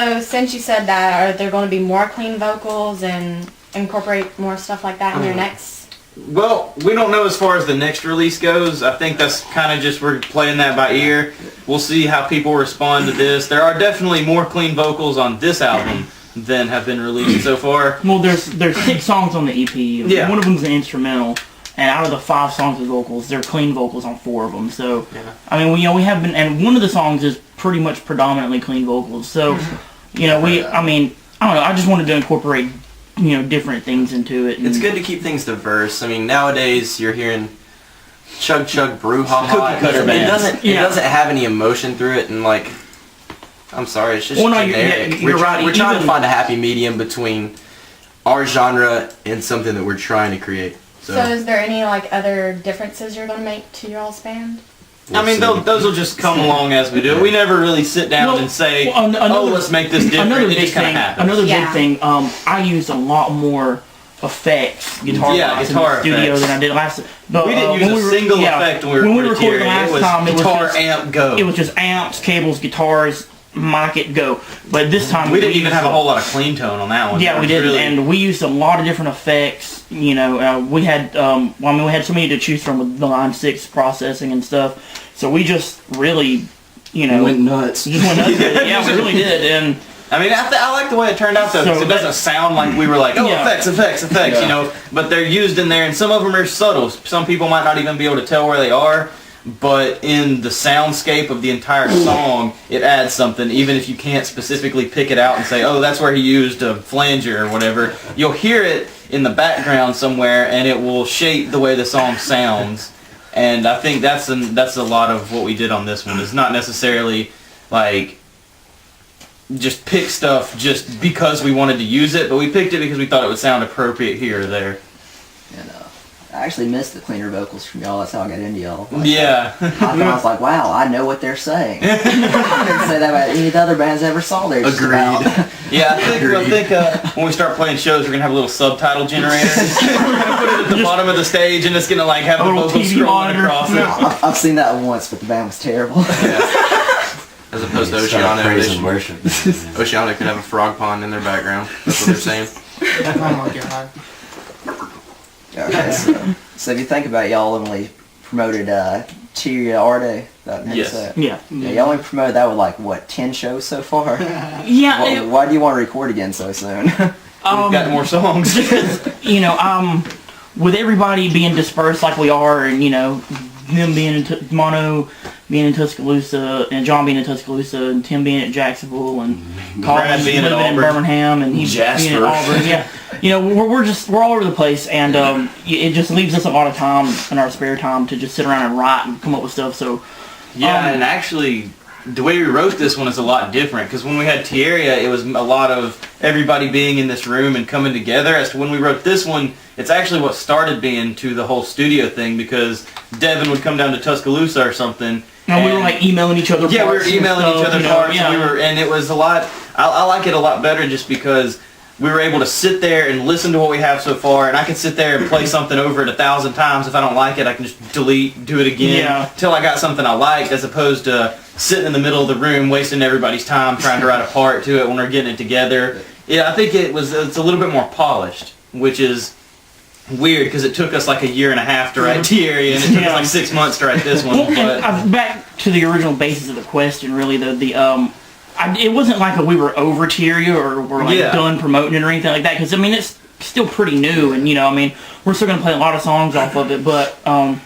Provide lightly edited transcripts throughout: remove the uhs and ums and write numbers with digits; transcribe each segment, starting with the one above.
So since you said that, are there going to be more clean vocals and incorporate more stuff like that in your next? Well, we don't know as far as the next release goes. I think that's kind of just, we're playing that by ear. We'll see how people respond to this. There are definitely more clean vocals on this album than have been released so far. Well, there's 6 songs on the EP. Yeah. One of them's an instrumental, and out of the 5 songs with vocals, they're clean vocals on 4 of them. So, I mean, we have been, and one of the songs is pretty much predominantly clean vocals. So, I mean, I don't know. I just wanted to incorporate, different things into it. It's good to keep things diverse. I mean, nowadays you're hearing chug chug brouhaha. It doesn't have any emotion through it, and like, I'm sorry, it's just generic. You're right. We're trying to find a happy medium between our genre and something that we're trying to create. So is there any like other differences you're going to make to your all's band? I mean, those will just come along as we do it. We never really sit down and say, let's make this different. Another big thing, I used a lot more effects, guitar in the studio than I did last time. We didn't use a single effect when we recorded last time. It was guitar, amp, go. It was just amps, cables, guitars, mic it, go. But this time we didn't even have a whole lot of clean tone on that one. Yeah, we didn't, and we used a lot of different effects. We had, we had so many to choose from with the Line 6 processing and stuff. So we just really, went nuts. Just went nuts with it. Yeah, we really did. And I mean, I like the way it turned out though, because it doesn't sound like we were like, effects, but they're used in there, and some of them are subtle. Some people might not even be able to tell where they are. But in the soundscape of the entire song, it adds something, even if you can't specifically pick it out and say, oh, that's where he used a flanger or whatever. You'll hear it in the background somewhere, and it will shape the way the song sounds. And I think that's a lot of what we did on this one. It's not necessarily like just pick stuff just because we wanted to use it, but we picked it because we thought it would sound appropriate here or there. And I actually missed the cleaner vocals from y'all. That's how I got into y'all. Yeah. I was like, wow, I know what they're saying. I didn't say that about any of the other bands I ever saw there. Agreed. Yeah, I think when we start playing shows, we're going to have a little subtitle generator. We're going to put it at the bottom of the stage, and it's going to like have the vocals scrolling across it. I've seen that once, but the band was terrible. As opposed to Oceana. Oceana could have a frog pond in their background. That's what they're saying. Oh my god. Okay, so if you think about it, y'all only promoted Tira Arte. Yeah. You only promoted that with like, what, 10 shows so far? Yeah. Why do you want to record again so soon? We've got more songs. With everybody being dispersed like we are, and them being in Mono being in Tuscaloosa, and John being in Tuscaloosa, and Tim being at Jacksonville, and Colin being in Birmingham, and he being at Auburn. Yeah, we're all over the place, and it just leaves us a lot of time in our spare time to just sit around and write and come up with stuff. So and actually, the way we wrote this one is a lot different, because when we had Tierra, it was a lot of everybody being in this room and coming together. As to when we wrote this one, it's actually what started being to the whole studio thing, because Devin would come down to Tuscaloosa or something. And we were like emailing each other parts. Yeah, we were emailing each other parts, and it was a lot, I like it a lot better just because we were able to sit there and listen to what we have so far, and I can sit there and play something over it 1,000 times. If I don't like it, I can just delete, do it again, until I got something I liked, as opposed to sitting in the middle of the room, wasting everybody's time trying to write a part to it when we're getting it together. Yeah, I think it's a little bit more polished, which is weird because it took us like 1.5 years to write T-Area, and it took us like 6 months to write this one. But back to the original basis of the question, really, it wasn't like we were over T-Area or we're like done promoting it or anything like that, because I mean it's still pretty new, and we're still gonna play a lot of songs off of it. But I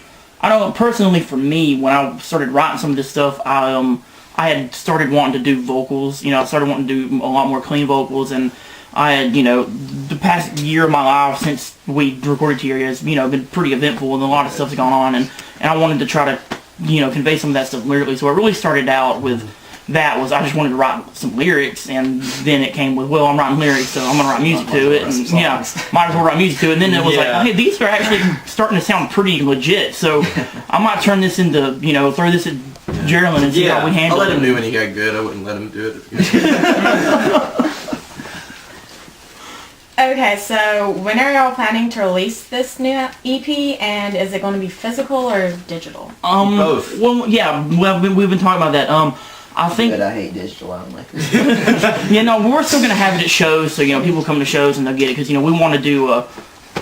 know personally for me, when I started writing some of this stuff, I had started wanting to do vocals. I started wanting to do a lot more clean vocals, and I had, the past year of my life since we recorded T-Area has, been pretty eventful, and a lot of stuff's gone on, and I wanted to try to, convey some of that stuff lyrically. So I really started out with that was I just wanted to write some lyrics, and then it came with, well, I'm writing lyrics, so I'm going to write music to it, and might as well write music to it. And then it was like, hey, these are actually starting to sound pretty legit, so I might turn this into, throw this at Jerolyn and see how we handle it. I let him do when he got good. I wouldn't let him do it. Okay, so when are y'all planning to release this new EP, and is it going to be physical or digital? Both. Well, yeah, we've been talking about that. I think. But I hate digital only. Yeah, no, we're still gonna have it at shows, so people come to shows and they'll get it because we want to do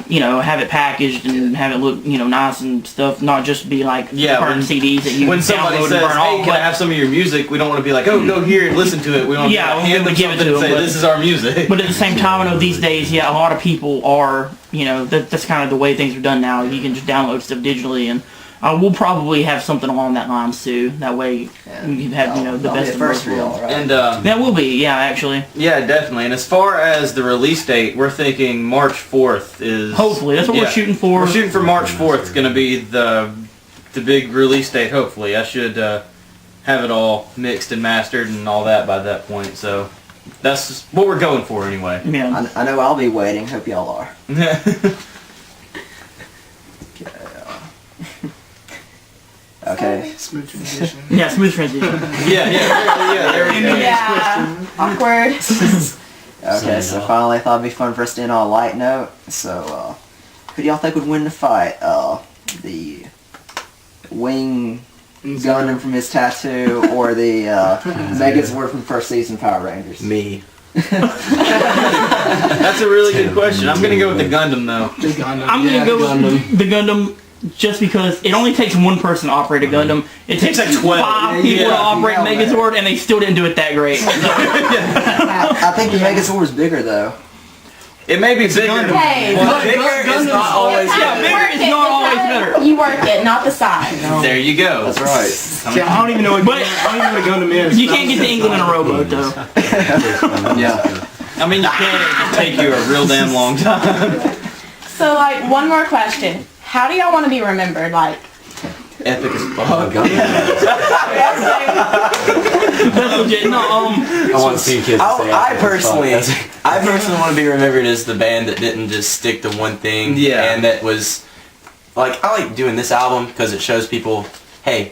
have it packaged and have it look nice and stuff, not just be like burn CDs that you when somebody download says, and burn "Hey, off. can I have some of your music?" We don't want to be like, "Oh, go here and listen to it." We want to hand them give it something to and say, them, "This is our music." But at the same time, I know these days, a lot of people are, that's kind of the way things are done now. You can just download stuff digitally, and we'll probably have something along that lines too. That way, you can have the best of both worlds. Right? And that will be, actually. Yeah, definitely. And as far as the release date, we're thinking March 4th is... Hopefully. That's what we're shooting for. We're shooting for March 4th. It's going to be the big release date, hopefully. I should have it all mixed and mastered and all that by that point. So that's what we're going for anyway. Yeah. I know I'll be waiting. Hope y'all are. Okay. Smooth transition. Yeah, smooth transition. Yeah, there we go. Yeah. Awkward. Okay, so finally I thought it'd be fun for us to end on a light note. So, who do y'all think would win the fight? The wing Gundam from his tattoo, or the Megazord from first season Power Rangers? Me. That's a really good question. I'm going to go with the Gundam, though. The Gundam. I'm going to go with the Gundam just because it only takes one person to operate a Gundam. It takes like 12. 5 people to operate Megazord, and they still didn't do it that great. I think the Megazord is bigger, though. It may be bigger. Hey, Bigger is not always Yeah, bigger is not always better. You work it, not the size. There you go. That's right. See, I don't even know what Gundam is. You can't get to England in a rowboat, though. Yeah. I mean, you can. It can take you a real damn long time. So, one more question. How do y'all want to be remembered? Epic as fuck. That's legit. No, I want to see kids. I personally want to be remembered as the band that didn't just stick to one thing. Yeah. And that was I like doing this album because it shows people, hey,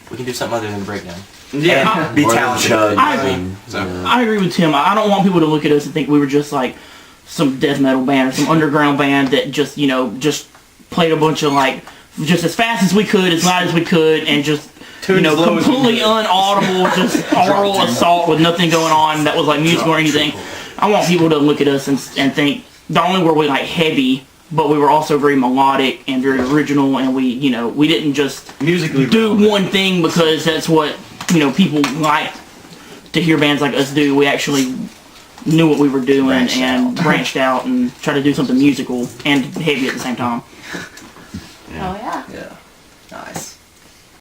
we can do something other than breakdown. Yeah. Be talented. I agree with Tim. I don't want people to look at us and think we were just like some death metal band or some underground band that just just played a bunch of just as fast as we could, as loud as we could, and just completely unaudible, just oral assault with nothing going on that was like music or anything. I want people to look at us and think not only were we heavy, but we were also very melodic and very original, and we we didn't just musically do one thing because that's what people like to hear bands like us do. We actually knew what we were doing branched out and tried to do something musical and heavy at the same time. Oh yeah. Yeah. Nice.